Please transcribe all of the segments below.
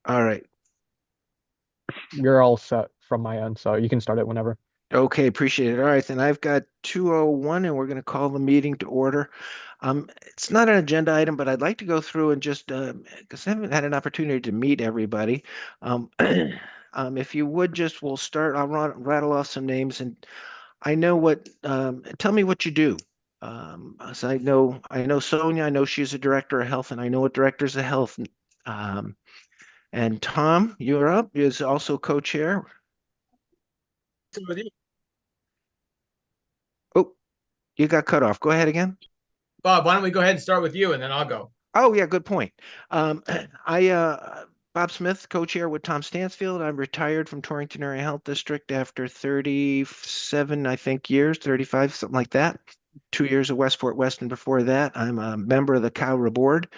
All right. You're all set from my end, so you can start it whenever. Okay, appreciate it. All right, then I've got 2:01 and we're going to call the meeting to order. It's not an agenda item, but I'd like to go through and just because I haven't had an opportunity to meet everybody. Um, if you would just, we'll start. I'll rattle off some names, and I know what. Tell me what you do. So I know Sonia. I know she's a director of health, and I know what directors of health. Um, and Tom, you're up. Is also co-chair. With you. Oh, you got cut off. Go ahead again. Bob, why don't we go ahead and start with you and then I'll go. Oh yeah, good point. Um, I Bob Smith, co-chair with Tom Stansfield. I'm retired from Torrington Area Health District after 37, I think, years, 35, something like that. 2 years at Westport Weston before that. I'm a member of the COWRA board,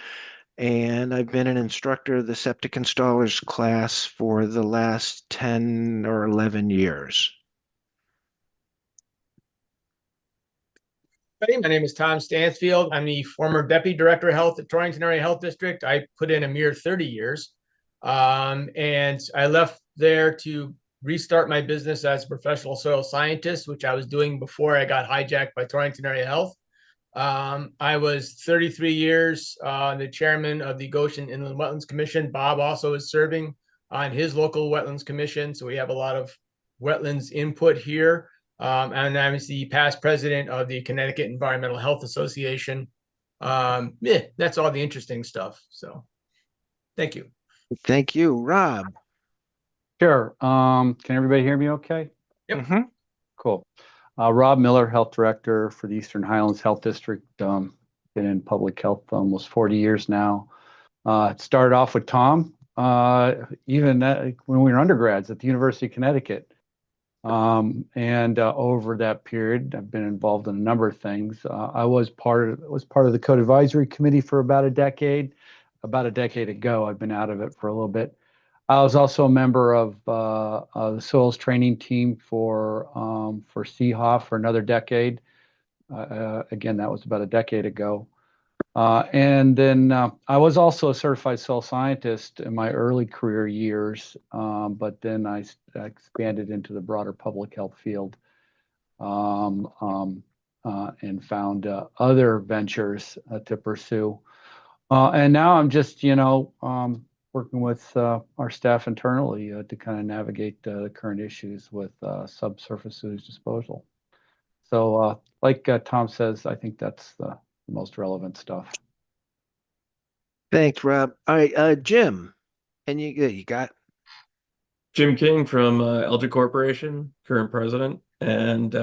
and I've been an instructor of the septic installers class for the last 10 or 11 years. My name is Tom Stansfield. I'm the former Deputy Director of Health at Torrington Area Health District. I put in a mere 30 years. And I left there to restart my business as a professional soil scientist, which I was doing before I got hijacked by Torrington Area Health. I was 33 years the chairman of the Goshen Inland Wetlands Commission. Bob also is serving on his local wetlands commission. So we have a lot of wetlands input here. And I was the past president of the Connecticut Environmental Health Association. Yeah, that's all the interesting stuff. So thank you. Thank you, Rob. Sure. Can everybody hear me okay? Yep. Mhm. Cool. Rob Miller, Health Director for the Eastern Highlands Health District. Been in public health almost 40 years now. It started off with Tom, even when we were undergrads at the University of Connecticut. And over that period, I've been involved in a number of things. I was part of the Code Advisory Committee for about a decade. About a decade ago, I've been out of it for a little bit. I was also a member of the soils training team for CHA for another decade. Again, that was about a decade ago. And then I was also a certified soil scientist in my early career years, but then I expanded into the broader public health field um, um, and found other ventures to pursue. And now I'm just, working with our staff internally to kind of navigate the current issues with subsurface sewage disposal. So, like Tom says, I think that's the most relevant stuff. Thanks, Rob. All right, Jim, and you got. Jim King from Elgin Corporation, current president, and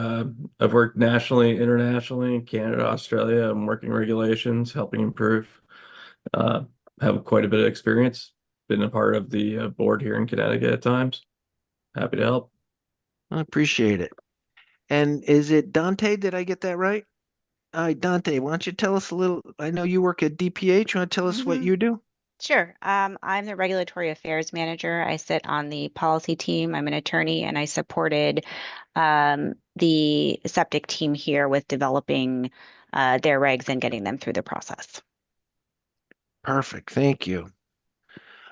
I've worked nationally, internationally, Canada, Australia. I'm working regulations, helping improve. Uh, have quite a bit of experience. Been a part of the board here in Connecticut at times. Happy to help. I appreciate it. And is it Dante? Did I get that right? All right, Dante, why don't you tell us a little? I know you work at DPH. You want to tell us what hmm you do? Sure. I'm the regulatory affairs manager. I sit on the policy team. I'm an attorney, and I supported the septic team here with developing their regs and getting them through the process. Perfect. Thank you.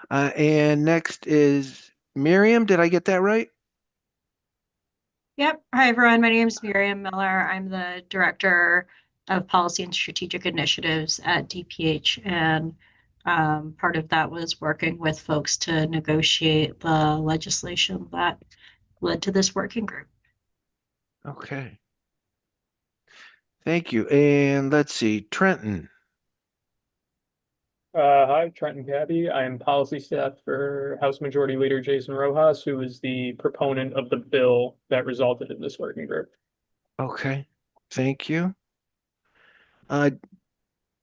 And next is Miriam. Did I get that right? Yep. Hi, everyone. My name is Miriam Miller. I'm the Director of Policy and Strategic Initiatives at DPH. And part of that was working with folks to negotiate the legislation that led to this working group. Okay. Thank you. And let's see, Trenton. Hi, Trenton Cabby. I am policy staff for House Majority Leader Jason Rojas, who is the proponent of the bill that resulted in this working group. Okay. Thank you. Uh,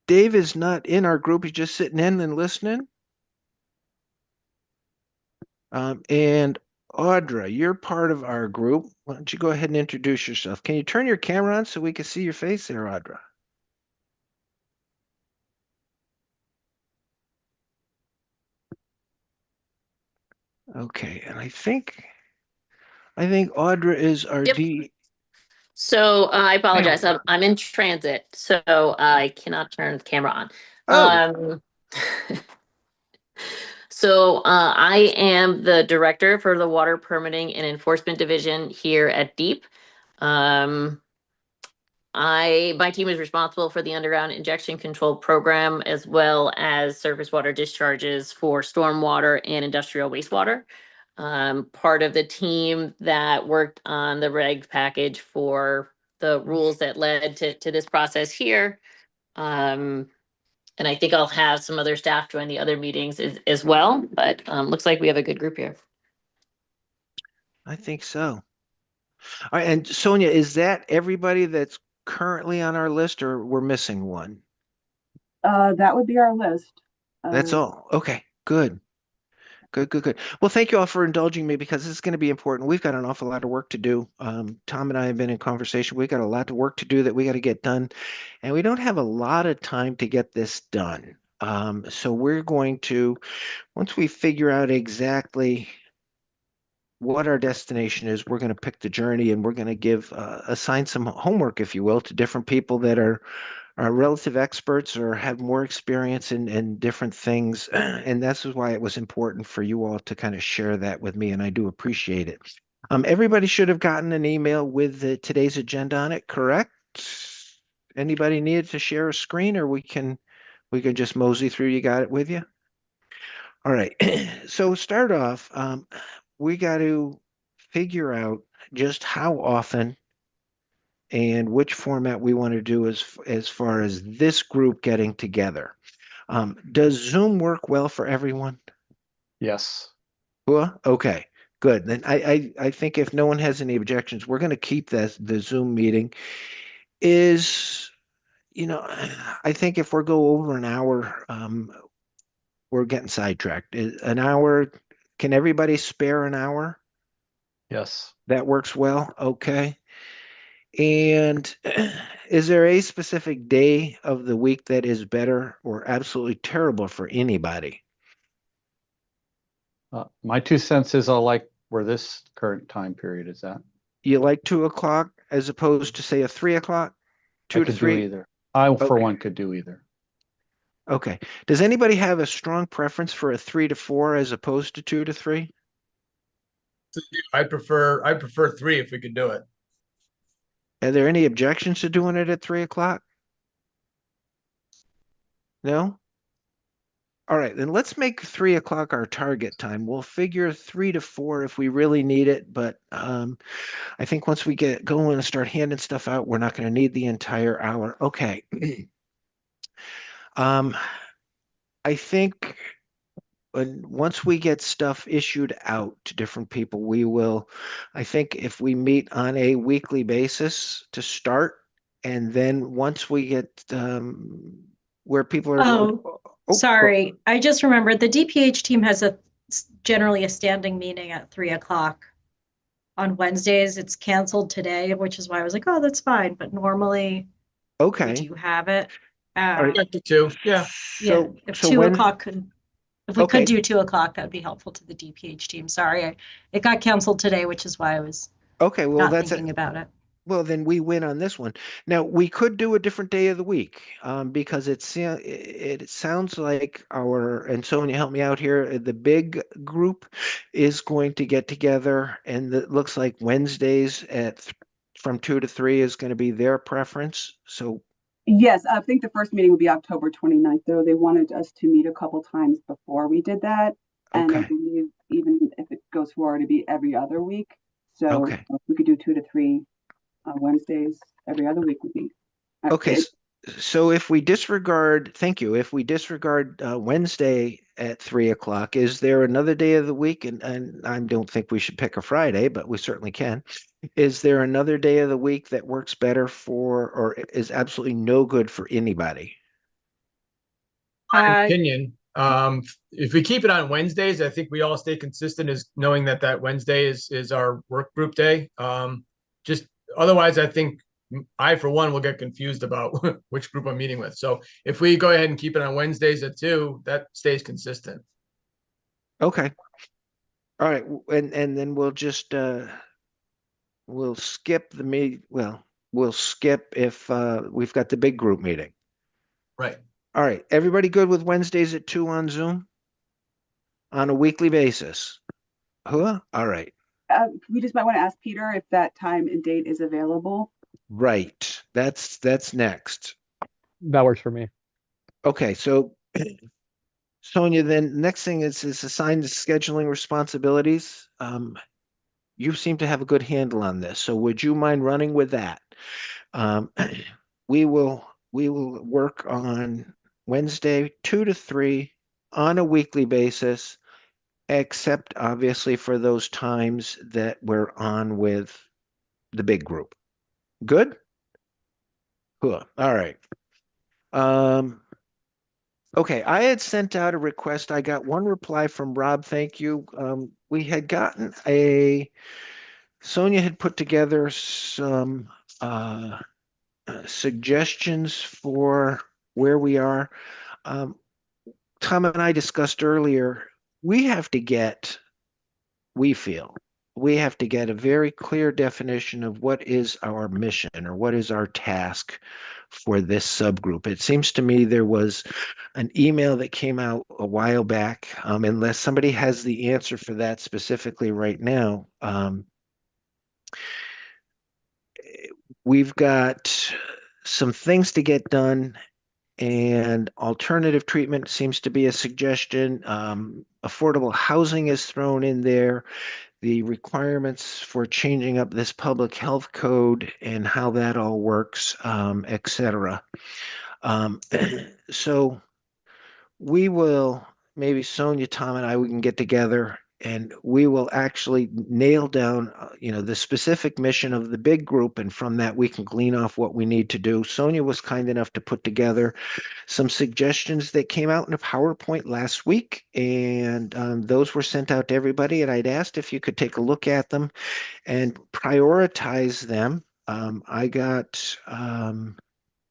Dave is not in our group. He's just sitting in and listening. And Audra, you're part of our group. Why don't you go ahead and introduce yourself? Can you turn your camera on so we can see your face there, Audra? Okay, and I think Audra is our Yep. D. So I apologize. Hang on. I'm in transit, so I cannot turn the camera on. Oh, Um, So I am the director for the Water Permitting and Enforcement Division here at Deep. My team is responsible for the underground injection control program as well as surface water discharges for stormwater and industrial wastewater. Part of the team that worked on the reg package for the rules that led to this process here. And I think I'll have some other staff join the other meetings as well, but looks like we have a good group here. I think so. All right, and Sonia, is that everybody that's currently on our list, or we're missing one? That would be our list. That's all. Okay, good. Good, good, good. Well, thank you all for indulging me because this is going to be important. We've got an awful lot of work to do. Tom and I have been in conversation. We've got a lot of work to do that we got to get done, and we don't have a lot of time to get this done. So we're going to, once we figure out exactly what our destination is, we're going to pick the journey and we're going to assign some homework, if you will, to different people that are relative experts or have more experience in different things. And that's why it was important for you all to kind of share that with me, and I do appreciate it. Everybody should have gotten an email with today's agenda on it, correct? Anybody needed to share a screen, or we can just mosey through? You got it with you? All right. So start off, we got to figure out just how often and which format we want to do as far as this group getting together. Does Zoom work well for everyone? Yes. Well, okay, good. Then I think if no one has any objections, we're going to keep the Zoom meeting. I think if we go over an hour, we're getting sidetracked. An hour, can everybody spare an hour? Yes. That works well. Okay. And is there a specific day of the week that is better or absolutely terrible for anybody? My 2 cents is I like where this current time period is at. You like 2 o'clock as opposed to say a 3 o'clock? I Two to could do three? either. I, for Okay. one, could do either. Okay. Does anybody have a strong preference for a 3 to 4 as opposed to 2 to 3? I prefer 3 if we could do it. Are there any objections to doing it at 3 o'clock? No? All right, then let's make 3 o'clock our target time. We'll figure 3 to 4 if we really need it, but I think once we get going and start handing stuff out, we're not going to need the entire hour. Okay. I think once we get stuff issued out to different people, I think if we meet on a weekly basis to start, and then once we get where people are. Sorry, I just remembered the DPH team has generally a standing meeting at 3 o'clock on Wednesdays. It's canceled today, which is why I was like, oh, that's fine. But normally we do have it. Back to 2. Yeah. Yeah. If 2 o'clock if we could do 2 o'clock, that'd be helpful to the DPH team. Sorry, it got canceled today, which is why I was well, not thinking about it. Well, then we win on this one. Now, we could do a different day of the week because it sounds like and Sonia, help me out here, the big group is going to get together, and it looks like Wednesdays from 2 to 3 is going to be their preference. So yes, I think the first meeting will be October 29th, though they wanted us to meet a couple times before we did that. And I believe even if it goes forward, it'd be every other week. So if we could do 2 to 3 Wednesdays, every other week would be. Okay. So if we disregard, thank you, if we disregard Wednesday at 3 o'clock, is there another day of the week? And I don't think we should pick a Friday, but we certainly can. Is there another day of the week that works better or is absolutely no good for anybody? My opinion, if we keep it on Wednesdays, I think we all stay consistent as knowing that Wednesday is our work group day. Just otherwise, I think I, for one, will get confused about which group I'm meeting with. So if we go ahead and keep it on Wednesdays at 2, that stays consistent. Okay. All right. And then we'll just, we'll skip the meet. Well, we'll skip if we've got the big group meeting. Right. All right. Everybody good with Wednesdays at 2 on Zoom? on a weekly basis. Huh? All right. We just might want to ask Peter if that time and date is available. Right. That's next. That works for me. Okay, so Sonia, then next thing is assigned scheduling responsibilities. You seem to have a good handle on this, so would you mind running with that? Um, we will work on Wednesday 2 to 3 on a weekly basis, except obviously for those times that we're on with the big group. Good? Cool. All right. Um, okay, I had sent out a request. I got one reply from Rob. Thank you. We had gotten Sonia had put together some suggestions for where we are. Um, Tom and I discussed earlier, we have to get, we feel, we have to get a very clear definition of what is our mission or what is our task for this subgroup. It seems to me there was an email that came out a while back, unless somebody has the answer for that specifically right now. We've got some things to get done, and alternative treatment seems to be a suggestion. Affordable housing is thrown in there. The requirements for changing up this public health code and how that all works, et cetera. Um, so we will, maybe Sonia, Tom, and I, we can get together and we will actually nail down, the specific mission of the big group, and from that we can glean off what we need to do. Sonia was kind enough to put together some suggestions that came out in a PowerPoint last week, and those were sent out to everybody. And I'd asked if you could take a look at them and prioritize them.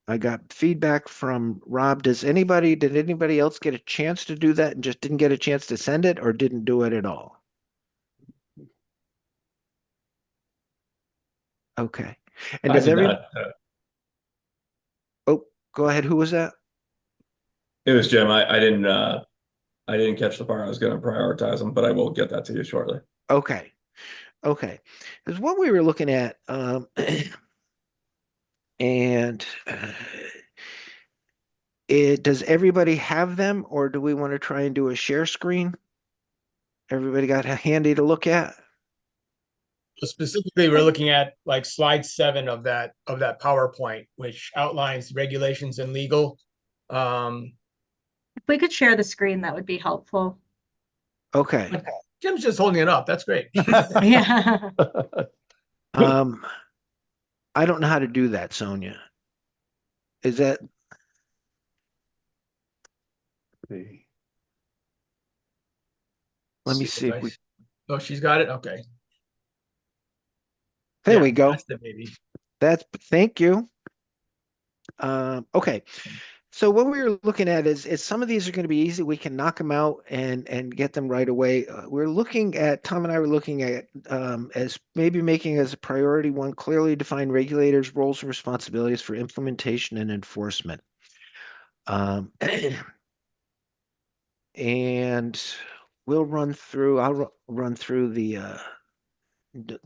I got feedback from Rob. Did anybody else get a chance to do that and just didn't get a chance to send it, or didn't do it at all? Okay. And I does did every, not. oh, go ahead. Who was that? It was Jim. I didn't catch the part. I was going to prioritize them, but I will get that to you shortly. Okay. Okay. Because what we were looking at, and does everybody have them, or do we want to try and do a share screen? Everybody got handy to look at? Specifically, we're looking at like slide 7 of that PowerPoint, which outlines regulations and legal. If we could share the screen, that would be helpful. Okay. Jim's just holding it up. That's great. Yeah. I don't know how to do that, Sonia. Is that, let me see if we, Oh, she's got it. Okay. there Yeah, we go. that's the baby. Thank you. Okay. So what we were looking at is some of these are going to be easy. We can knock them out and get them right away. We're looking at, Tom and I were looking at as maybe making as a priority one, clearly defined regulators, roles and responsibilities for implementation and enforcement. And I'll run through the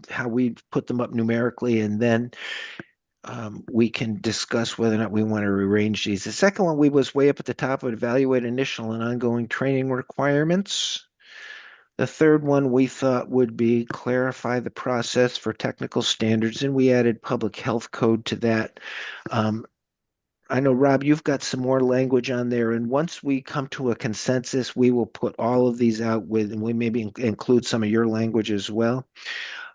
how we put them up numerically, and then we can discuss whether or not we want to rearrange these. The second one, we was way up at the top of evaluate initial and ongoing training requirements. The third one we thought would be clarify the process for technical standards, and we added public health code to that. I know, Rob, you've got some more language on there, and once we come to a consensus, we will put all of these out with, and we maybe include some of your language as well.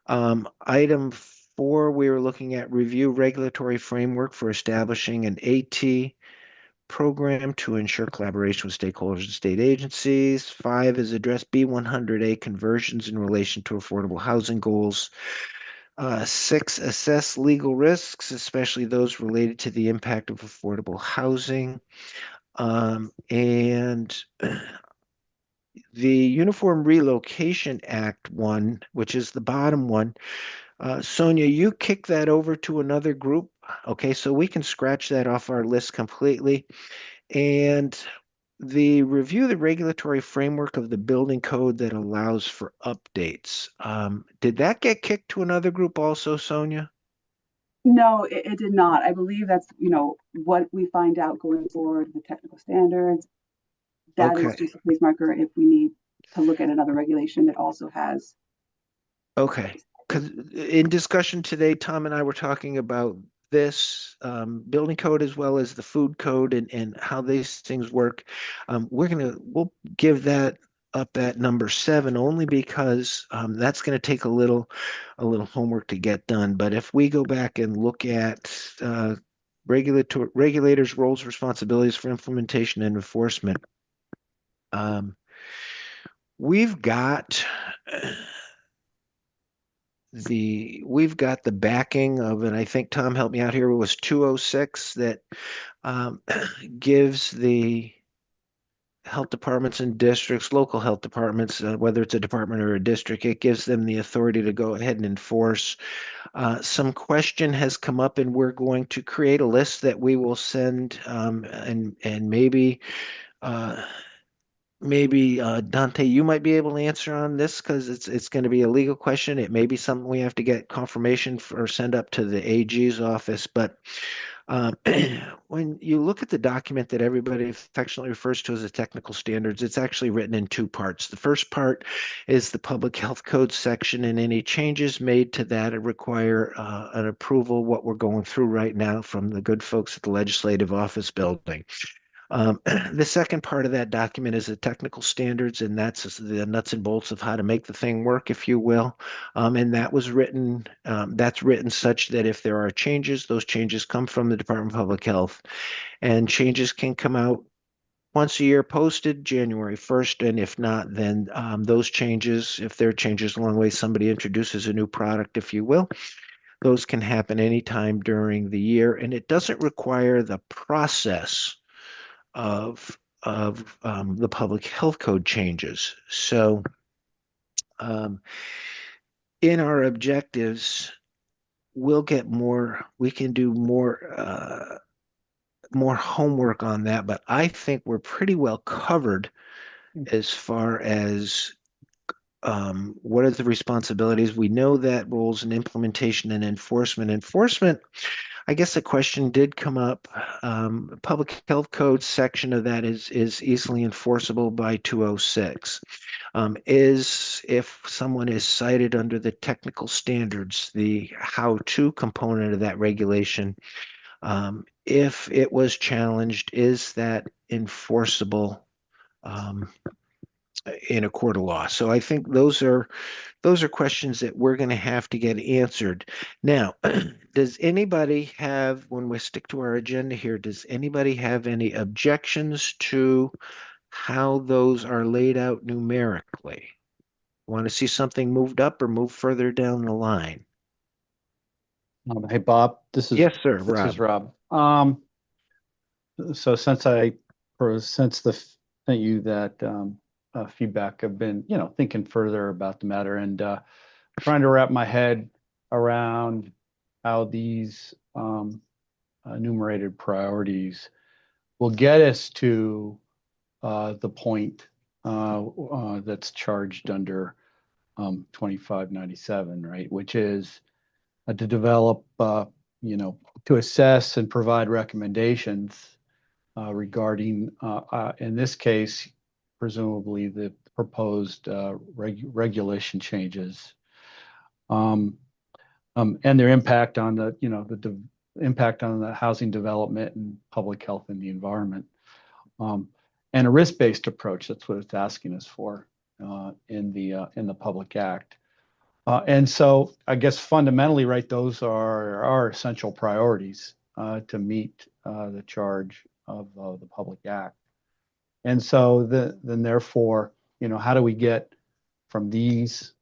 Item 4, we were looking at review regulatory framework for establishing an AT program to ensure collaboration with stakeholders and state agencies. 5 is address B100A conversions in relation to affordable housing goals. 6, assess legal risks, especially those related to the impact of affordable housing. And the Uniform Relocation Act one, which is the bottom one, Sonia, you kick that over to another group. Okay, so we can scratch that off our list completely. And the review the regulatory framework of the building code that allows for updates. Did that get kicked to another group also, Sonia? No, it did not. I believe that's, what we find out going forward with technical standards. That is Okay. just a place marker if we need to look at another regulation that also has. Okay. Because in discussion today, Tom and I were talking about this building code as well as the food code and how these things work. We'll give that up at number 7 only because that's going to take a little homework to get done. But if we go back and look at regulators' roles, responsibilities for implementation and enforcement, um, we've got the backing of, and I think Tom helped me out here, it was 206 that um, gives the health departments and districts, local health departments, whether it's a department or a district, it gives them the authority to go ahead and enforce. Some question has come up, and we're going to create a list that we will send, and uh, maybe Dante, you might be able to answer on this because it's going to be a legal question. It may be something we have to get confirmation for or send up to the AG's office. But um, when you look at the document that everybody affectionately refers to as the technical standards, it's actually written in 2 parts. The first part is the public health code section, and any changes made to that require an approval, what we're going through right now from the good folks at the Legislative Office Building. The second part of that document is the technical standards, and that's the nuts and bolts of how to make the thing work, if you will. And that's written such that if there are changes, those changes come from the Department of Public Health, and changes can come out once a year posted January 1st. And if not, then those changes, if there are changes along the way, somebody introduces a new product, if you will, those can happen anytime during the year. And it doesn't require the process of the public health code changes. So in our objectives, we can do more homework on that, but I think we're pretty well covered as far as what are the responsibilities. We know that roles in implementation and enforcement. Enforcement, I guess the question did come up. Public health code section of that is easily enforceable by 206. Is if someone is cited under the technical standards, the how-to component of that regulation, if it was challenged, is that enforceable in a court of law? So I think those are questions that we're going to have to get answered. Now, does anybody have, when we stick to our agenda here, does anybody have any objections to how those are laid out numerically? Want to see something moved up or move further down the line? Hey, Bob, Yes, sir, this is Rob. Rob. So since sent you that feedback, I've been, thinking further about the matter and trying to wrap my head around how these enumerated priorities will get us to the point that's charged under 2597, right? Which is to develop, to assess and provide recommendations regarding, in this case, presumably the proposed regulation changes, and their impact on the impact on the housing development and public health and the environment, and a risk-based approach. That's what it's asking us for in the Public Act. And so I guess fundamentally, right, those are our essential priorities to meet the charge of the Public Act. And so then therefore, how do we get from these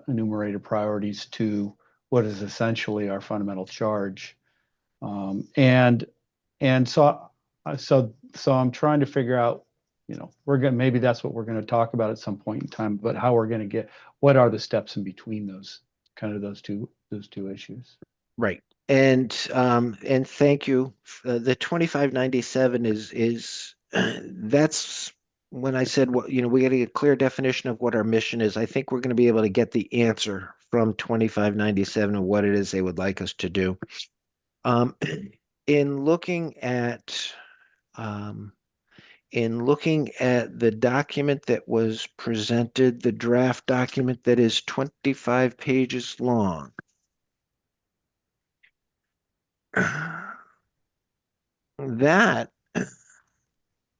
enumerated priorities to what is essentially our fundamental charge? And so I'm trying to figure out, maybe that's what we're going to talk about at some point in time, but how we're going to what are the steps in between those two issues? Right. And thank you. The 2597 is that's when I said, what, we got to get a clear definition of what our mission is. I think we're going to be able to get the answer from 2597 of what it is they would like us to do. Um, in looking at um, in looking at the document that was presented, the draft document that is 25 pages long. That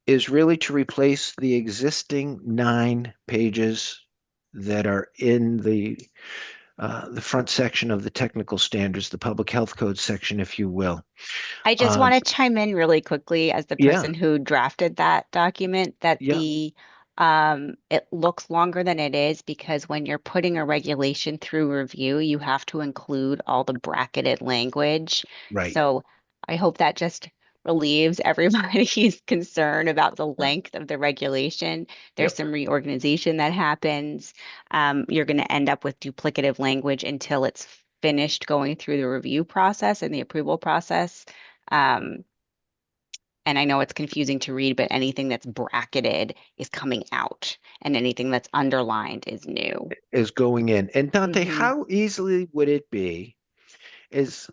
is really to replace the existing 9 pages that are in the front section of the technical standards, the public health code section, if you will. I just want to chime in really quickly as the Yeah. person who drafted that document that Yeah. it looks longer than it is because when you're putting a regulation through review, you have to include all the bracketed language. Right. So I hope that just relieves everybody's concern about the length of the regulation. There's some reorganization that happens. You're going to end up with duplicative language until it's finished going through the review process and the approval process. And I know it's confusing to read, but anything that's bracketed is coming out, and anything that's underlined is new. Is going in. And Dante, how easily would it be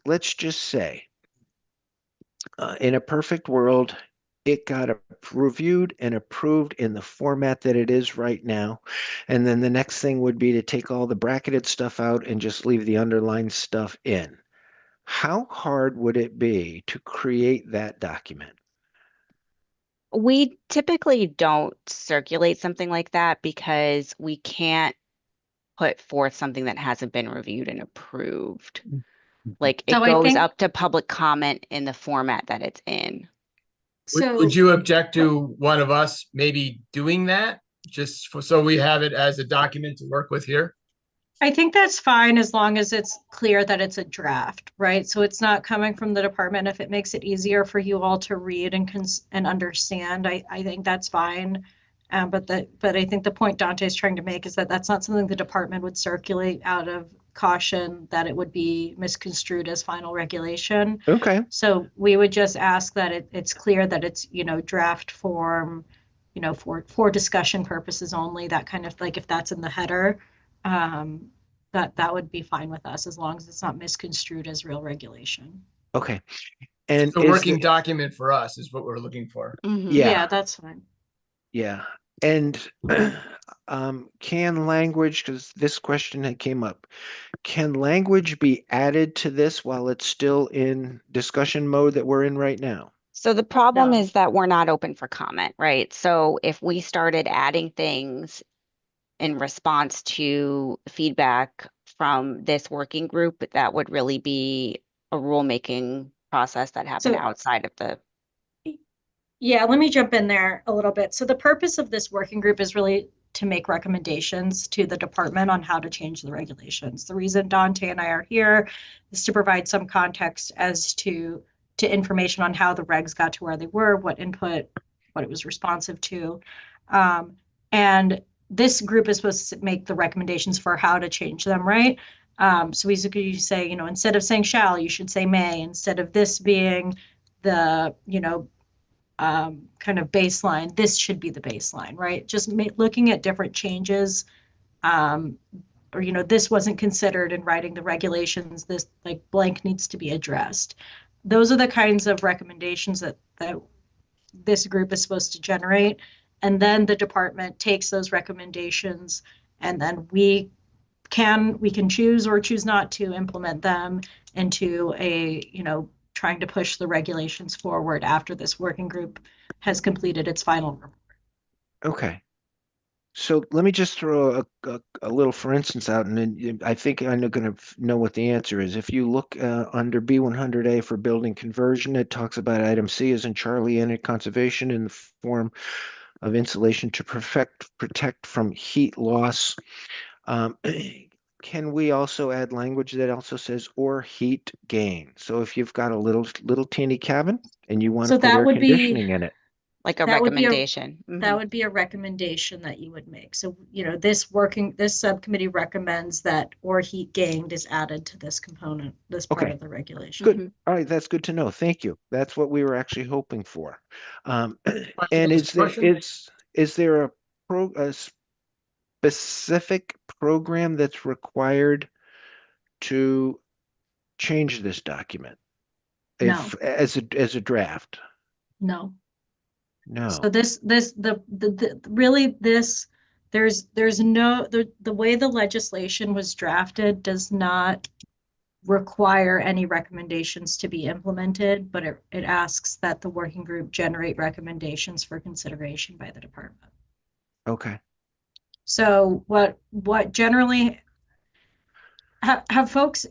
let's just say, in a perfect world, it got reviewed and approved in the format that it is right now. And then the next thing would be to take all the bracketed stuff out and just leave the underlined stuff in. How hard would it be to create that document? We typically don't circulate something like that because we can't put forth something that hasn't been reviewed and approved. Like it So I goes think- up to public comment in the format that it's in. Would you object to one of us maybe doing that so we have it as a document to work with here? I think that's fine as long as it's clear that it's a draft, right? So it's not coming from the department. If it makes it easier for you all to read and understand, I think that's fine. But I think the point Dante is trying to make is that that's not something the department would circulate out of caution that it would be misconstrued as final regulation. Okay. So we would just ask that it's clear that it's, draft form, for discussion purposes only, that kind of, like, if that's in the header, that would be fine with us as long as it's not misconstrued as real regulation. Okay. And the working document for us is what we're looking for. Yeah, that's fine. Yeah. And can language, because this question had came up, can language be added to this while it's still in discussion mode that we're in right now? So the problem is that we're not open for comment, right? So if we started adding things in response to feedback from this working group, that would really be a rulemaking process that happened outside of the. Yeah, let me jump in there a little bit. So the purpose of this working group is really to make recommendations to the department on how to change the regulations. The reason Dante and I are here is to provide some context as to information on how the regs got to where they were, what input, what it was responsive to. And this group is supposed to make the recommendations for how to change them, right? So basically you say, instead of saying shall, you should say may. Instead of this being the, kind of baseline, this should be the baseline, right? Just looking at different changes, or, this wasn't considered in writing the regulations, this like blank needs to be addressed. Those are the kinds of recommendations that this group is supposed to generate. And then the department takes those recommendations, and then we can choose or choose not to implement them into a, trying to push the regulations forward after this working group has completed its final report. Okay. So let me just throw a little for instance out, and then I think I'm going to know what the answer is. If you look under B100A for building conversion, it talks about item C as in Charlie energy conservation in the form of insulation to protect from heat loss. Can we also add language that also says or heat gain? So if you've got a little teeny cabin and you want to put air conditioning in it. Like a That would be a- recommendation. That would be a recommendation that you would make. So, this subcommittee recommends that or heat gained is added to this component, this part Okay. of the regulation. Good. All right, that's good to know. Thank you. That's what we were actually hoping for. And is there a specific program that's required to change this document? No. As a draft? No. No. So the way the legislation was drafted does not require any recommendations to be implemented, but it asks that the working group generate recommendations for consideration by the department. Okay. So what generally have folks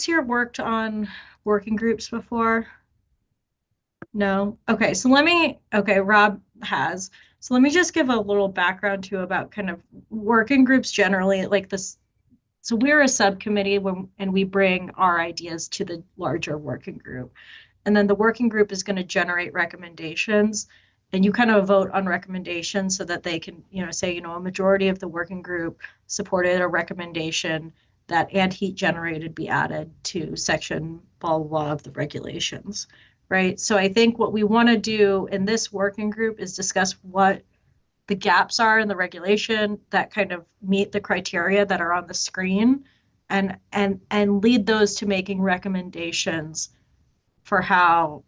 here worked on working groups before? No. Okay, Rob has. So let me just give a little background too about kind of working groups generally like this. So we're a subcommittee and we bring our ideas to the larger working group. And then the working group is going to generate recommendations, and you kind of vote on recommendations so that they can, say, a majority of the working group supported a recommendation that heat generated be added to section blah, blah, blah of the regulations, right? So I think what we want to do in this working group is discuss what the gaps are in the regulation that kind of meet the criteria that are on the screen, and lead those to making recommendations for how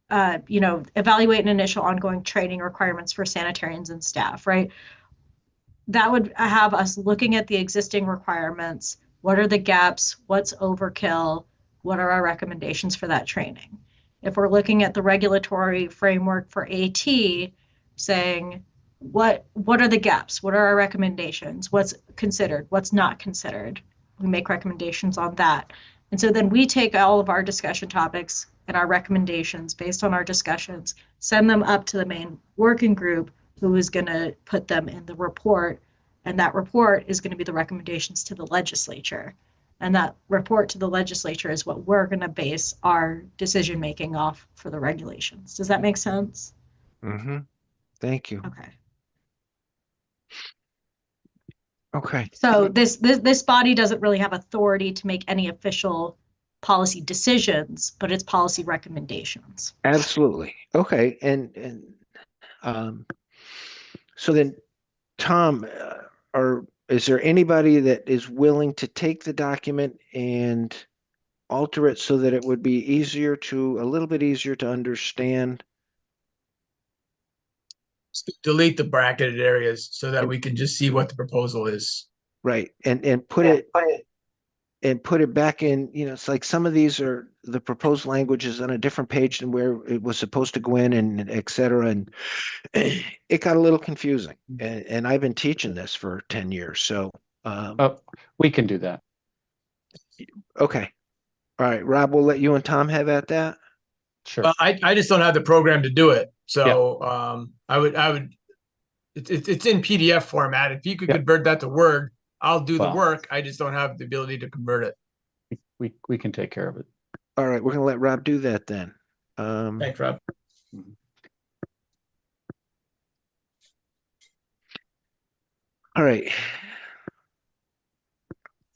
evaluate an initial ongoing training requirements for sanitarians and staff, right? That would have us looking at the existing requirements. What are the gaps? What's overkill? What are our recommendations for that training? If we're looking at the regulatory framework for AT, saying what are the gaps? What are our recommendations? What's considered? What's not considered? We make recommendations on that. And so then we take all of our discussion topics and our recommendations based on our discussions, send them up to the main working group who is going to put them in the report. And that report is going to be the recommendations to the legislature. And that report to the legislature is what we're going to base our decision making off for the regulations. Does that make sense? Mm-hmm. Thank you. Okay. Okay. So this body doesn't really have authority to make any official policy decisions, but it's policy recommendations. Absolutely. Okay. And so then, Tom, is there anybody that is willing to take the document and alter it so that it would be a little bit easier to understand? Delete the bracketed areas so that we can just see what the proposal is. Right. And put it back in, it's like some of these are the proposed language is on a different page than where it was supposed to go in, and et cetera. And it got a little confusing. And I've been teaching this for 10 years. So we can do that. Okay. All right, Rob, we'll let you and Tom have at that. Sure. I just don't have the program to do it. So I would it's in PDF format. If you could convert that to Word, I'll do the work. I just don't have the ability to convert it. We can take care of it. All right, we're gonna let Rob do that then. Thanks, Rob. All right.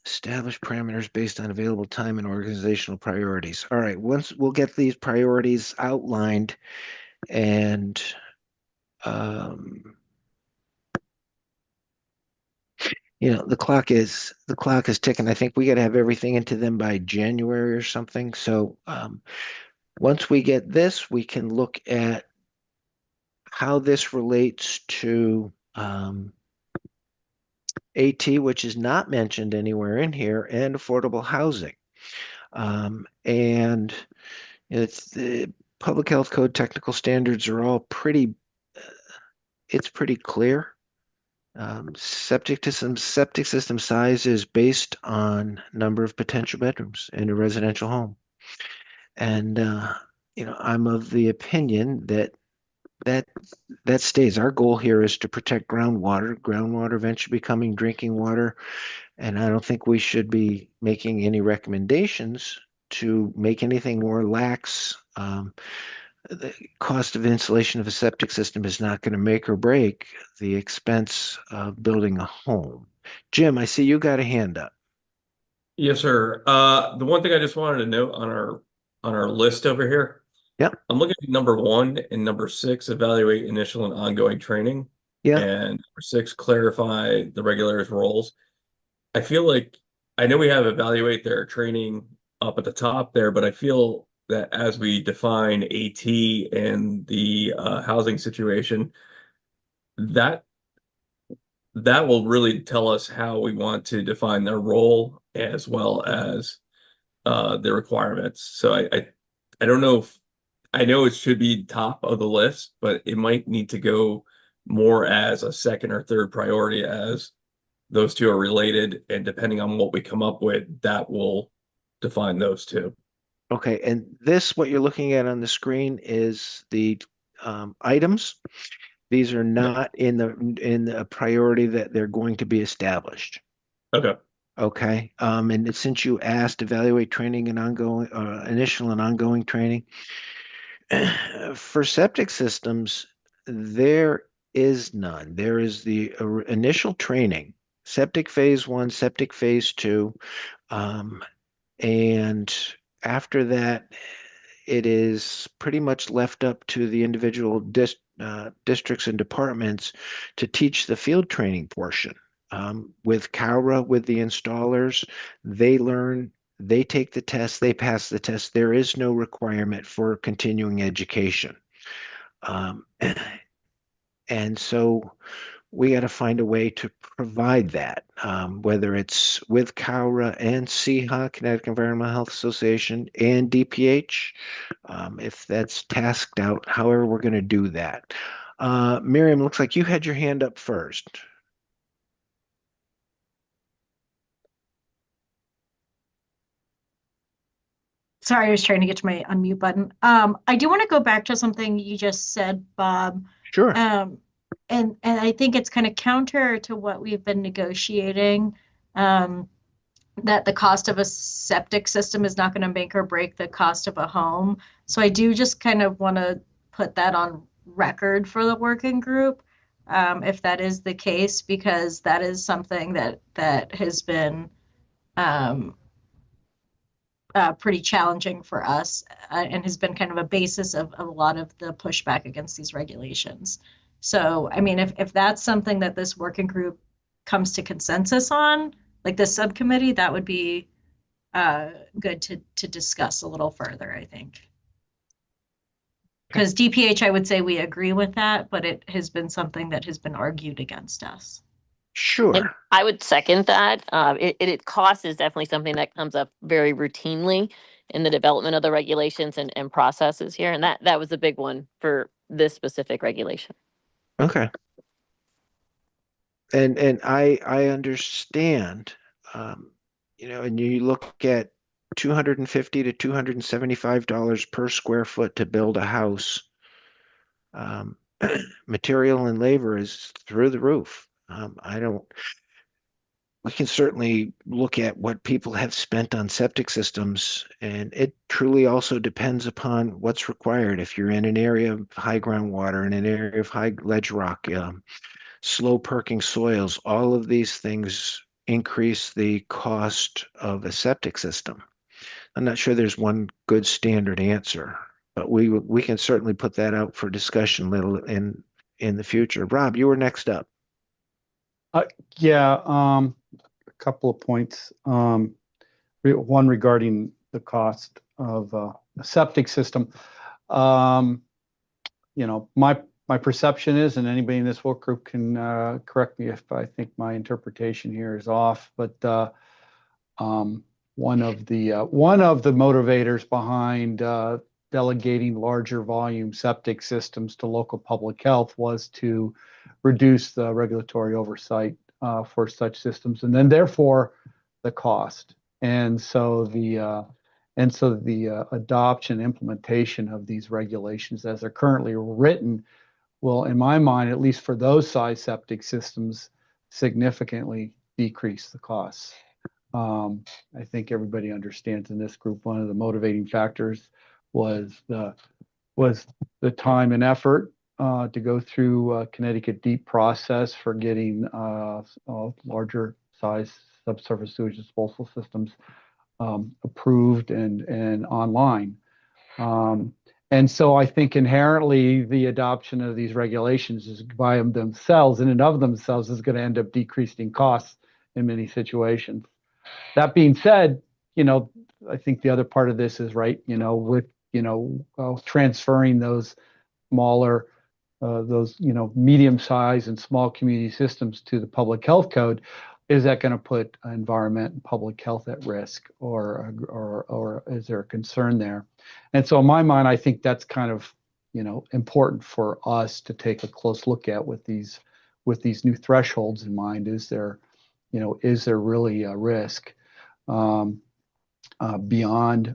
Establish parameters based on available time and organizational priorities. All right, once we'll get these priorities outlined, and the clock is ticking. I think we got to have everything into them by January or something. So once we get this, we can look at how this relates to AT, which is not mentioned anywhere in here, and affordable housing. And it's the public health code technical standards are all it's pretty clear. Septic system size is based on number of potential bedrooms in a residential home. And I'm of the opinion that stays. Our goal here is to protect groundwater eventually becoming drinking water. And I don't think we should be making any recommendations to make anything more lax. the cost of installation of a septic system is not going to make or break the expense of building a home. Jim, I see you got a hand up. Yes, sir. The one thing I just wanted to note on our list over here, Yep. I'm looking at number 1 and number 6, evaluate initial and ongoing training. Yeah. And number 6, clarify the regulators' roles. I feel like I know we have evaluate their training up at the top there, but I feel that as we define AT and the housing situation, that that will really tell us how we want to define their role as well as the requirements. So I don't know if I know it should be top of the list, but it might need to go more as a second or third priority as those two are related, and depending on what we come up with, that will define those two. Okay, and this, what you're looking at on the screen is the items. These are not in the priority that they're going to be established. Okay. Okay, and since you asked, evaluate training and ongoing, initial and ongoing training, for septic systems, there is none. There is the initial training, septic phase 1, septic phase 2, and after that, it is pretty much left up to the individual districts and departments to teach the field training portion. With CAURA, with the installers, they learn, they take the test, they pass the test. There is no requirement for continuing education. Um, and so we got to find a way to provide that, whether it's with CAURA and CHA, Connecticut Environmental Health Association, and DPH, if that's tasked out, however we're going to do that. Miriam, looks like you had your hand up first. Sorry, I was trying to get to my unmute button. I do want to go back to something you just said, Bob. Sure. And I think it's kind of counter to what we've been negotiating, that the cost of a septic system is not going to make or break the cost of a home. So I do just kind of want to put that on record for the working group, if that is the case, because that is something that has been pretty challenging for us, and has been kind of a basis of a lot of the pushback against these regulations. So, I mean, if that's something that this working group comes to consensus on, like this subcommittee, that would be good to discuss a little further, I think. Because DPH, I would say we agree with that, but it has been something that has been argued against us. Sure. I would second that. Cost is definitely something that comes up very routinely in the development of the regulations and processes here. And that was a big one for this specific regulation. Okay. And I understand, and you look at $250 to $275 per square foot to build a house. Material and labor is through the roof. We can certainly look at what people have spent on septic systems, and it truly also depends upon what's required. If you're in an area of high groundwater, in an area of high ledge rock, slow perking soils, all of these things increase the cost of a septic system. I'm not sure there's one good standard answer, but we can certainly put that out for discussion little in the future. Rob, you were next up. Yeah, a couple of points. One regarding the cost of a septic system. My perception is, and anybody in this work group can correct me if I think my interpretation here is off, but one of the motivators behind delegating larger volume septic systems to local public health was to reduce the regulatory oversight for such systems, and then therefore the cost. And so the adoption, implementation of these regulations as they're currently written will, in my mind, at least for those size septic systems, significantly decrease the costs. I think everybody understands in this group, one of the motivating factors was the was the time and effort to go through Connecticut DEEP process for getting larger size subsurface sewage disposal systems approved and online. And so I think inherently the adoption of these regulations is by themselves in and of themselves is going to end up decreasing costs in many situations. That being said, I think the other part of this is right, with, transferring those smaller, medium size and small community systems to the public health code, is that going to put environment and public health at risk, or is there a concern there? And so in my mind, I think that's kind of, important for us to take a close look at with these new thresholds in mind. Is there really a risk beyond,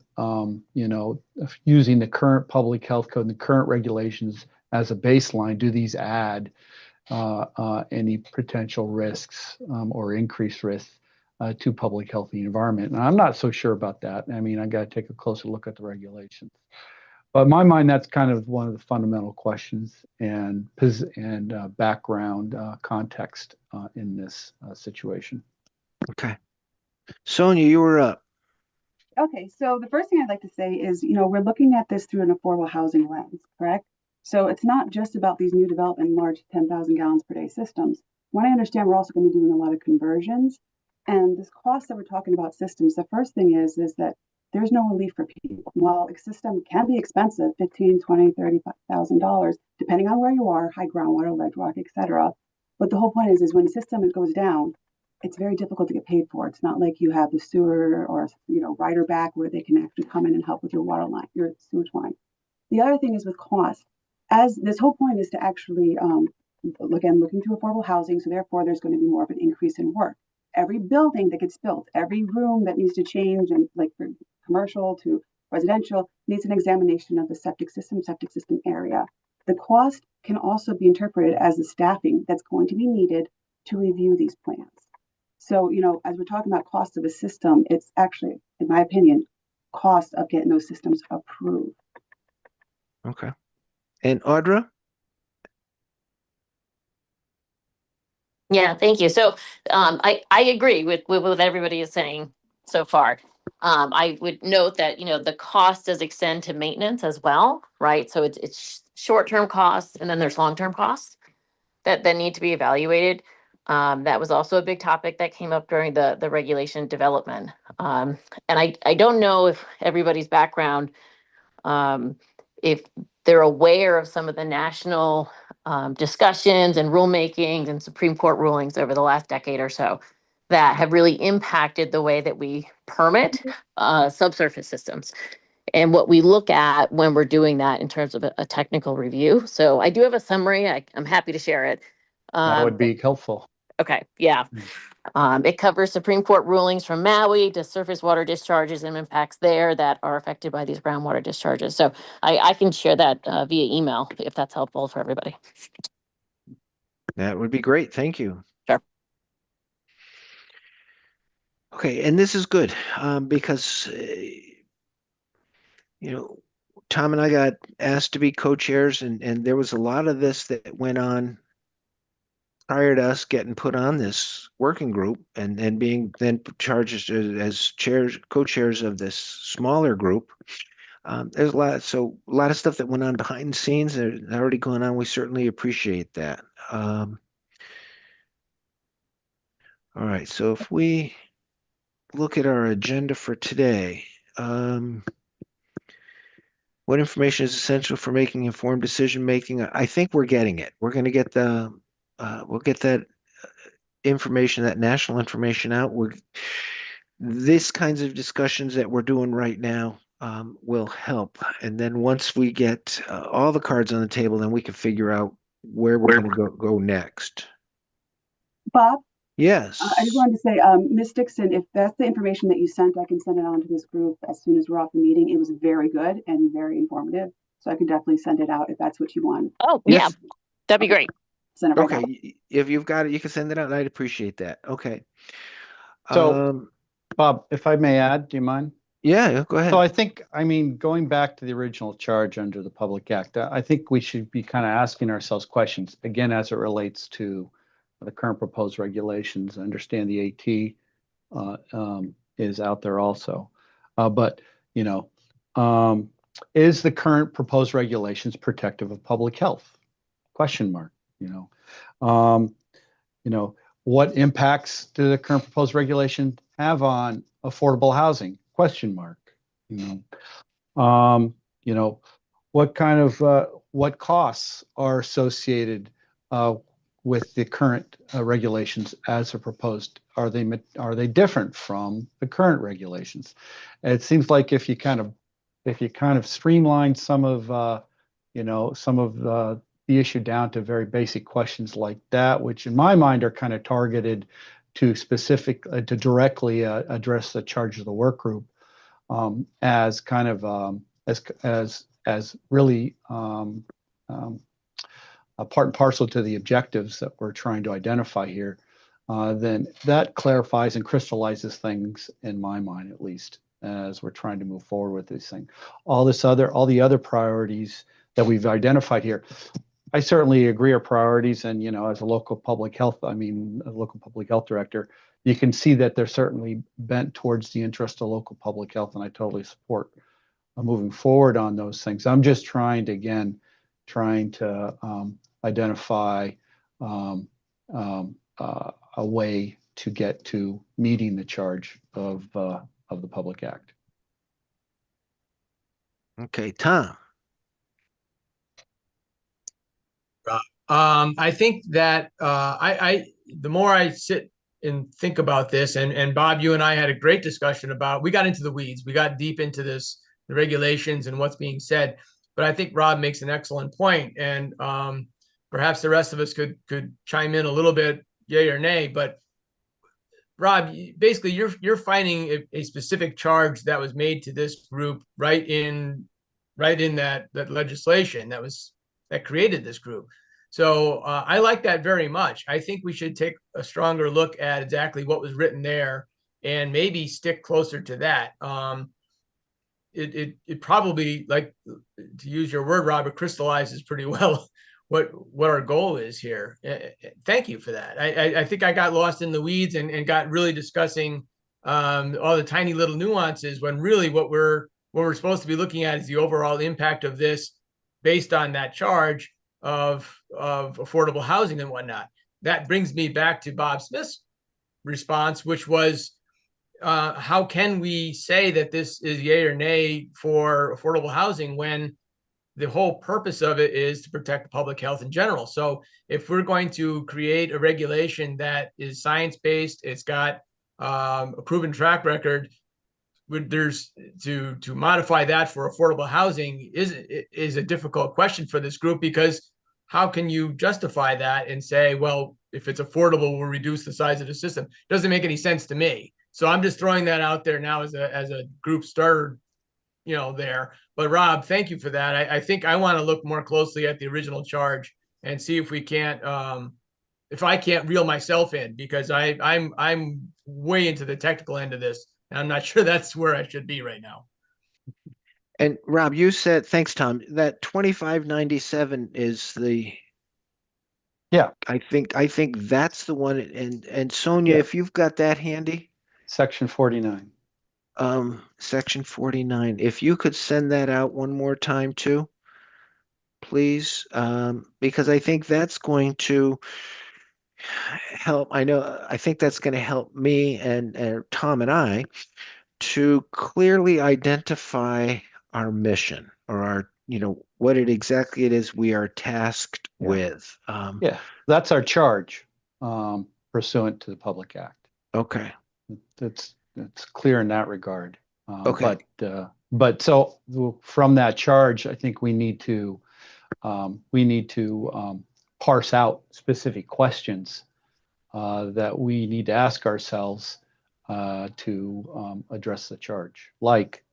using the current public health code and the current regulations as a baseline? Do these add any potential risks or increased risks to public health and the environment? And I'm not so sure about that. I mean, I got to take a closer look at the regulations. But in my mind, that's kind of one of the fundamental questions and background context in this situation. Okay. Sonia, you were up. Okay, so the first thing I'd like to say is, we're looking at this through an affordable housing lens, correct? So it's not just about these new development, large 10,000 gallons per day systems. What I understand, we're also going to be doing a lot of conversions. And this cost that we're talking about systems, the first thing is that there's no relief for people. While a system can be expensive, $15,000, $20,000, $30,000, depending on where you are, high groundwater, ledge rock, etc. But the whole point is when a system goes down, it's very difficult to get paid for. It's not like you have the sewer or rider back where they can actually come in and help with your water line, your sewage line. The other thing is with cost, as this whole point is to actually looking to affordable housing, so therefore there's going to be more of an increase in work. Every building that gets built, every room that needs to change, and like from commercial to residential, needs an examination of the septic system area. The cost can also be interpreted as the staffing that's going to be needed to review these plans. So, as we're talking about cost of a system, it's actually, in my opinion, cost of getting those systems approved. Okay. And Audra? Yeah, thank you. So I agree with what everybody is saying so far. I would note that, the cost does extend to maintenance as well, right? So it's short-term costs and then there's long-term costs that need to be evaluated. That was also a big topic that came up during the regulation development. And I don't know if everybody's background, if they're aware of some of the national discussions and rulemakings and Supreme Court rulings over the last decade or so that have really impacted the way that we permit subsurface systems and what we look at when we're doing that in terms of a technical review. So I do have a summary. I'm happy to share it. That would be helpful. Okay, yeah. It covers Supreme Court rulings from Maui to surface water discharges and impacts there that are affected by these groundwater discharges. So I can share that via email if that's helpful for everybody. That would be great. Thank you. Sure. Okay, and this is good because, Tom and I got asked to be co-chairs, and there was a lot of this that went on prior to us getting put on this working group and being then charged as co-chairs of this smaller group. There's a lot of stuff that went on behind the scenes that are already going on. We certainly appreciate that. All right, so if we look at our agenda for today, what information is essential for making informed decision making? I think we're getting it. We're going to get we'll get that information, that national information out. This kinds of discussions that we're doing right now will help. And then once we get all the cards on the table, then we can figure out where we're going to go next. Bob? Yes. I just wanted to say, Ms. Dixon, if that's the information that you sent, I can send it on to this group as soon as we're off the meeting. It was very good and very informative. So I can definitely send it out if that's what you want. Oh, yes. Yeah, that'd be great. Send it right okay. now. If you've got it, you can send it out. I'd appreciate that. Okay. So, Bob, if I may add, do you mind? Yeah, go ahead. So I think, I mean, going back to the original charge under the Public Act, I think we should be kind of asking ourselves questions, again, as it relates to the current proposed regulations. I understand the AT is out there also. But, you know, is the current proposed regulations protective of public health? Question mark, you know. You know, what impacts do the current proposed regulation have on affordable housing? Question mark. You you know, what kind of what costs are associated with the current regulations as are proposed? Are they different from the current regulations? It seems like if you kind of streamline some of some of the issue down to very basic questions like that, which in my mind are kind of targeted to specific to directly address the charge of the work group as kind of as really a part and parcel to the objectives that we're trying to identify here, then that clarifies and crystallizes things in my mind, at least, as we're trying to move forward with this thing. All the other priorities that we've identified here, I certainly agree are priorities. And, you know, as a local public health director, you can see that they're certainly bent towards the interest of local public health, and I totally support moving forward on those things. I'm just trying to identify a way to get to meeting the charge of the Public Act. Okay, Tom. I think that the more I sit and think about this, and Bob, you and I had a great discussion about, we got into the weeds, we got deep into this, the regulations and what's being said. But I think Rob makes an excellent point, and perhaps the rest of us could chime in a little bit, yay or nay. But Rob, basically, you're finding a specific charge that was made to this group right in that legislation that created this group. So I like that very much. I think we should take a stronger look at exactly what was written there and maybe stick closer to that. It probably, like, to use your word, Robert, crystallizes pretty well what our goal is here. Thank you for that. I think I got lost in the weeds and got really discussing all the tiny little nuances, when really what we're supposed to be looking at is the overall impact of this based on that charge of affordable housing and whatnot. That brings me back to Bob Smith's response, which was, how can we say that this is yay or nay for affordable housing when the whole purpose of it is to protect public health in general? So if we're going to create a regulation that is science-based, it's got a proven track record, there's to modify that for affordable housing is a difficult question for this group, because how can you justify that and say, well, if it's affordable, we'll reduce the size of the system? It doesn't make any sense to me. So I'm just throwing that out there now as a group starter, there. But Rob, thank you for that. I think I want to look more closely at the original charge and see if we can't, if I can't reel myself in, because I'm way into the technical end of this, and I'm not sure that's where I should be right now. And Rob, you said, thanks, Tom, that 2597 is the, Yeah, I think that's the one. And Sonia, Yeah. if you've got that handy, Section 49. Section 49, if you could send that out one more time too, please, because I think that's going to help. I think that's going to help me and Tom and I to clearly identify our mission, or our, what exactly it is we are tasked Yeah. with. Yeah, that's our charge pursuant to the Public Act. Okay. It's clear in that regard. Okay. But so from that charge, I think we need to parse out specific questions that we need to ask ourselves to address the charge. Like,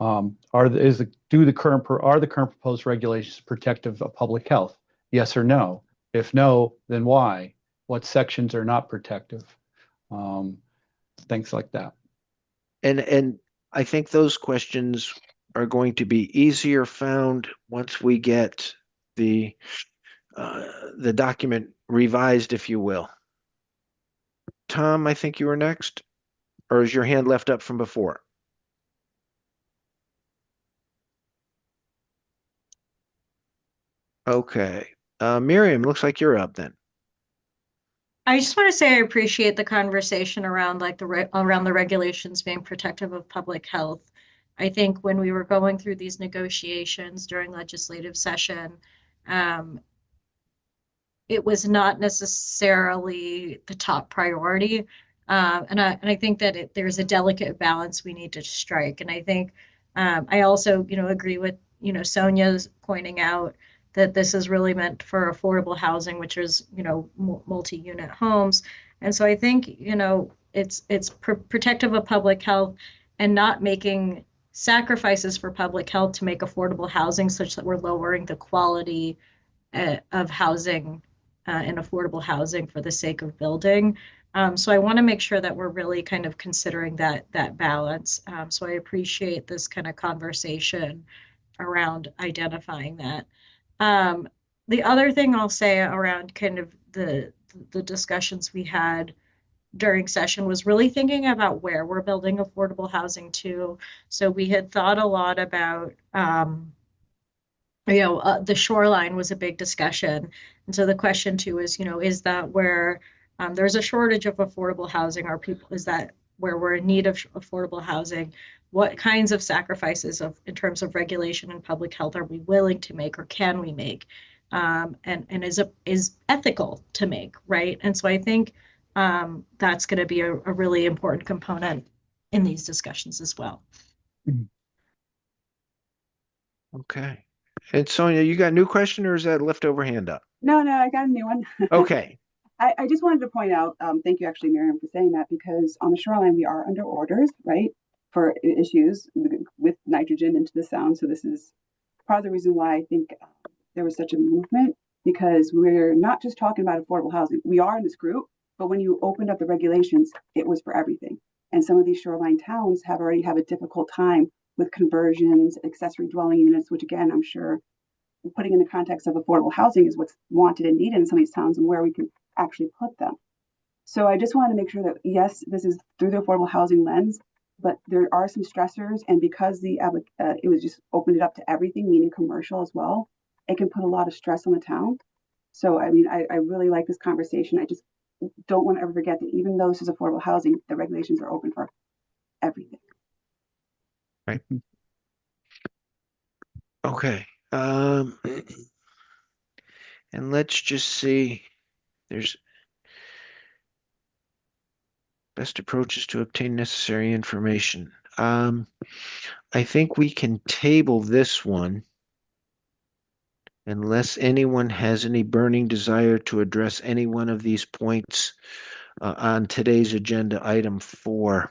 are the current proposed regulations protective of public health? Yes or no? If no, then why? What sections are not protective? Things like that. And I think those questions are going to be easier found once we get the document revised, if you will. Tom, I think you were next, or is your hand left up from before? Okay. Miriam, looks like you're up then. I just want to say I appreciate the conversation around like around the regulations being protective of public health. I think when we were going through these negotiations during legislative session, it was not necessarily the top priority. And I think that there's a delicate balance we need to strike. And I think I also, agree with, Sonia's pointing out that this is really meant for affordable housing, which is, multi-unit homes. And so I think, it's protective of public health and not making sacrifices for public health to make affordable housing such that we're lowering the quality of housing and affordable housing for the sake of building. So I want to make sure that we're really kind of considering that balance. So I appreciate this kind of conversation around identifying that. The other thing I'll say around kind of the discussions we had during session was really thinking about where we're building affordable housing to. So we had thought a lot about the shoreline was a big discussion. And so the question too is, is that where there's a shortage of affordable housing? Are people, is that where we're in need of affordable housing? What kinds of sacrifices in terms of regulation and public health are we willing to make or can we make? And is ethical to make, right? And so I think that's going to be a really important component in these discussions as well. Okay. And Sonia, you got a new question or is that leftover hand up? No, I got a new one. Okay. I just wanted to point out, thank you actually, Miriam, for saying that, because on the shoreline, we are under orders, right, for issues with nitrogen into the sound. So this is part of the reason why I think there was such a movement, because we're not just talking about affordable housing. We are in this group, but when you opened up the regulations, it was for everything. And some of these shoreline towns already have a difficult time with conversions, accessory dwelling units, which again, I'm sure putting in the context of affordable housing is what's wanted and needed in some of these towns and where we can actually put them. So I just want to make sure that, yes, this is through the affordable housing lens, but there are some stressors. And because it was just opened it up to everything, meaning commercial as well, it can put a lot of stress on the town. So, I mean, I really like this conversation. I just don't want to ever forget that even though this is affordable housing, the regulations are open for everything. Right. Okay. And let's just see. There's best approaches to obtain necessary information. I think we can table this one unless anyone has any burning desire to address any one of these points on today's agenda item 4.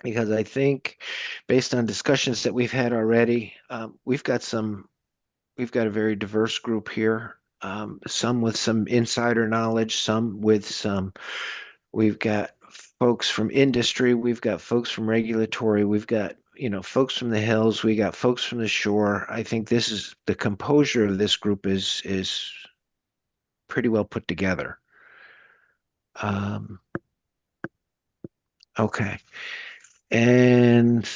Because I think based on discussions that we've had already, we've got a very diverse group here. Some with some insider knowledge, we've got folks from industry, we've got folks from regulatory, we've got, folks from the hills, we got folks from the shore. I think the composure of this group is pretty well put together. Okay. And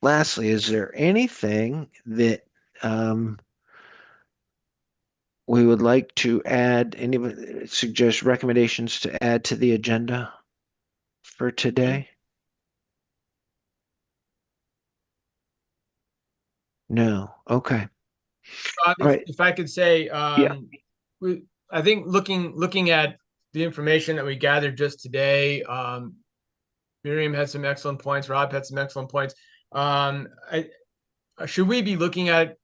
lastly, is there anything that we would like to add, any suggest recommendations to add to the agenda for today? No. Okay. All right. If I could say, yeah. I think looking at the information that we gathered just today, Miriam had some excellent points. Rob had some excellent points. Should we be looking at,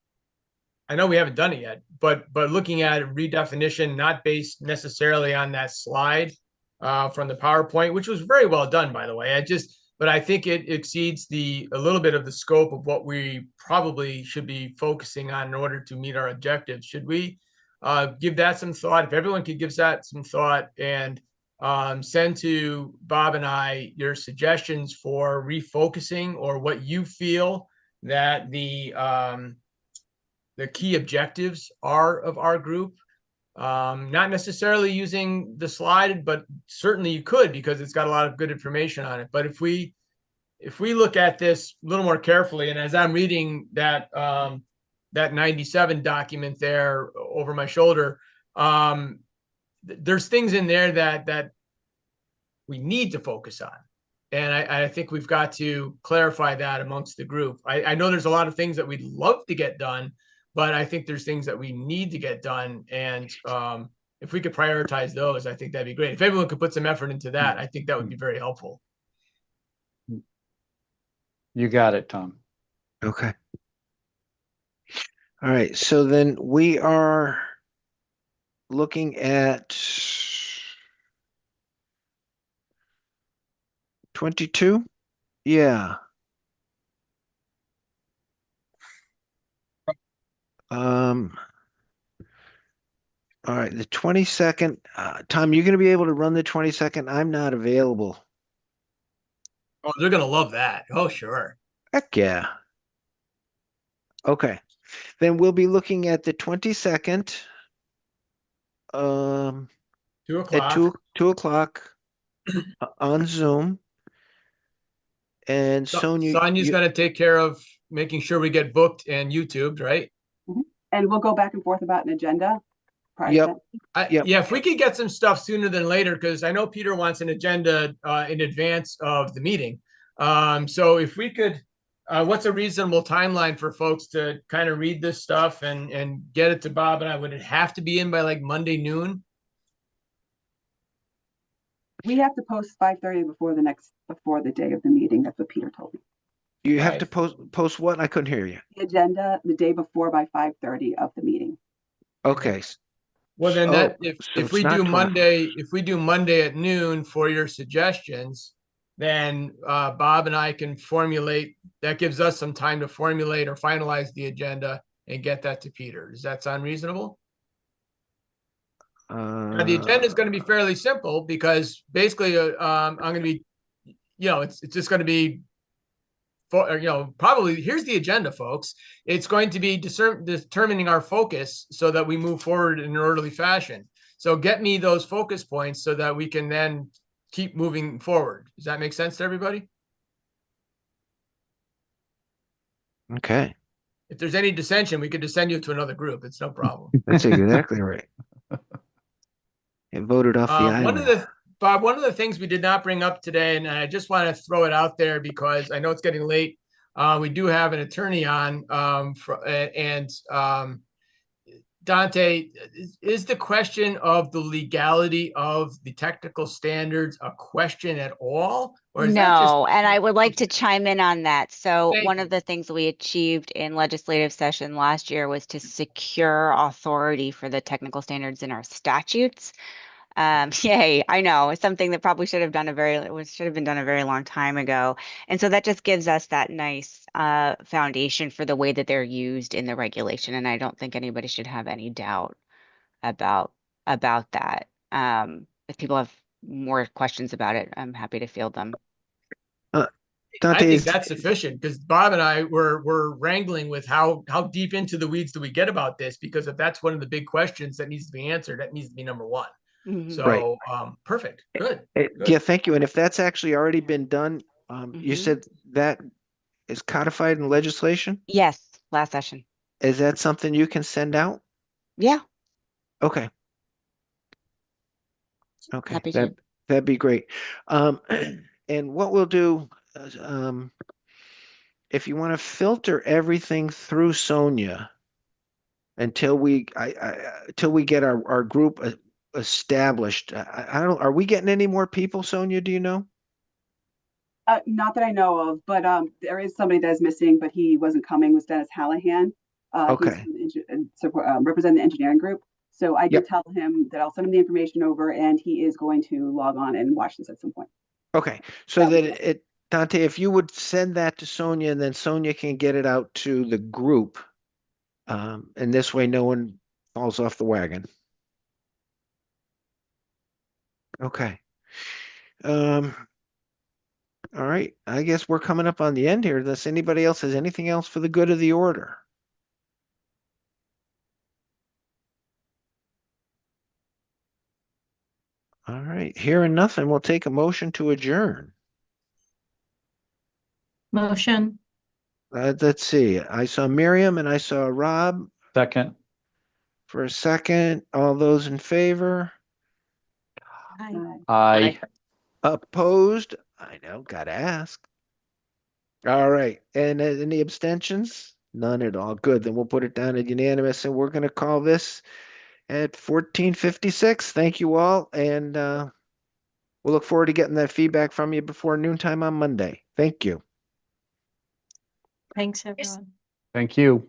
I know we haven't done it yet, but looking at redefinition, not based necessarily on that slide from the PowerPoint, which was very well done, by the way. But I think it exceeds a little bit of the scope of what we probably should be focusing on in order to meet our objectives. Should we give that some thought? If everyone could give that some thought and send to Bob and I your suggestions for refocusing or what you feel that the key objectives are of our group. Not necessarily using the slide, but certainly you could, because it's got a lot of good information on it. But if we look at this a little more carefully, and as I'm reading that 97 document there over my shoulder, there's things in there that we need to focus on. And I think we've got to clarify that amongst the group. I know there's a lot of things that we'd love to get done, but I think there's things that we need to get done. And if we could prioritize those, I think that'd be great. If everyone could put some effort into that, I think that would be very helpful. You got it, Tom. Okay. All right. So then we are looking at 22. Yeah. All right, the 22nd. Tom, you're going to be able to run the 22nd. I'm not available. Oh, they're gonna love that. Oh, sure. Heck yeah. Okay. Then we'll be looking at the 22nd 2 at o'clock. 2 o'clock on Zoom. And Sonia, Sonia's gonna take care of making sure we get booked and YouTubed, right? And we'll go back and forth about an agenda prior to Yep. that. Yep. Yeah, if we could get some stuff sooner than later, because I know Peter wants an agenda in advance of the meeting. So if we could, what's a reasonable timeline for folks to kind of read this stuff and get it to Bob and I? Would it have to be in by like Monday noon? We have to post 5:30 before the day of the meeting. That's what Peter told me. You have to post what? I couldn't hear you. The agenda the day before by 5:30 of the meeting. Okay. Well, then that if it's we not do tomorrow. Monday at noon for your suggestions, then Bob and I can formulate. That gives us some time to formulate or finalize the agenda and get that to Peter. Does that sound reasonable? Now, the agenda is going to be fairly simple, because basically, I'm going to be, it's just going to be, probably here's the agenda, folks. It's going to be determining our focus so that we move forward in an orderly fashion. So get me those focus points so that we can then keep moving forward. Does that make sense to everybody? Okay. If there's any dissension, we could just send you to another group. It's no problem. That's exactly right. It voted off the island. Bob, one of the things we did not bring up today, and I just want to throw it out there because I know it's getting late. We do have an attorney on, Dante, is the question of the legality of the technical standards a question at all? Or is that just... No, and I would like to chime in on that. So Thank one you. of the things we achieved in legislative session last year was to secure authority for the technical standards in our statutes. Yay, I know, it's something that probably should have been done a very long time ago. And so that just gives us that nice foundation for the way that they're used in the regulation. And I don't think anybody should have any doubt about that. If people have more questions about it, I'm happy to field them. I think that's sufficient, because Bob and I were wrangling with how deep into the weeds do we get about this, because if that's one of the big questions that needs to be answered, that needs to be number one. So, perfect. Good. Yeah, thank you. And if that's actually already been done, you said that is codified in legislation? Yes, last session. Is that something you can send out? Yeah. Okay. Okay, Happy to. that'd be great. And what we'll do, if you want to filter everything through Sonia until we get our group established. I don't. Are we getting any more people, Sonia? Do you know? Not that I know of, but there is somebody that is missing, but he wasn't coming. Was Dennis Hallahan? Okay. He's representing the engineering group. So I did tell him that I'll send him the information over, and he is going to log on and watch this at some point. Okay, so that Dante, if you would send that to Sonia, and then Sonia can get it out to the group, and this way no one falls off the wagon. Okay. Um, all right. I guess we're coming up on the end here. Unless anybody else has anything else for the good of the order. All right. Hearing nothing, we'll take a motion to adjourn. Motion. Let's see. I saw Miriam and I saw Rob Second. for a second. All those in favor? Aye. Opposed? I know, gotta ask. All right. And any abstentions? None at all. Good. Then we'll put it down as unanimous and we're going to call this at 14:56. Thank you all. And we'll look forward to getting that feedback from you before noontime on Monday. Thank you. Thanks, everyone. Thank you.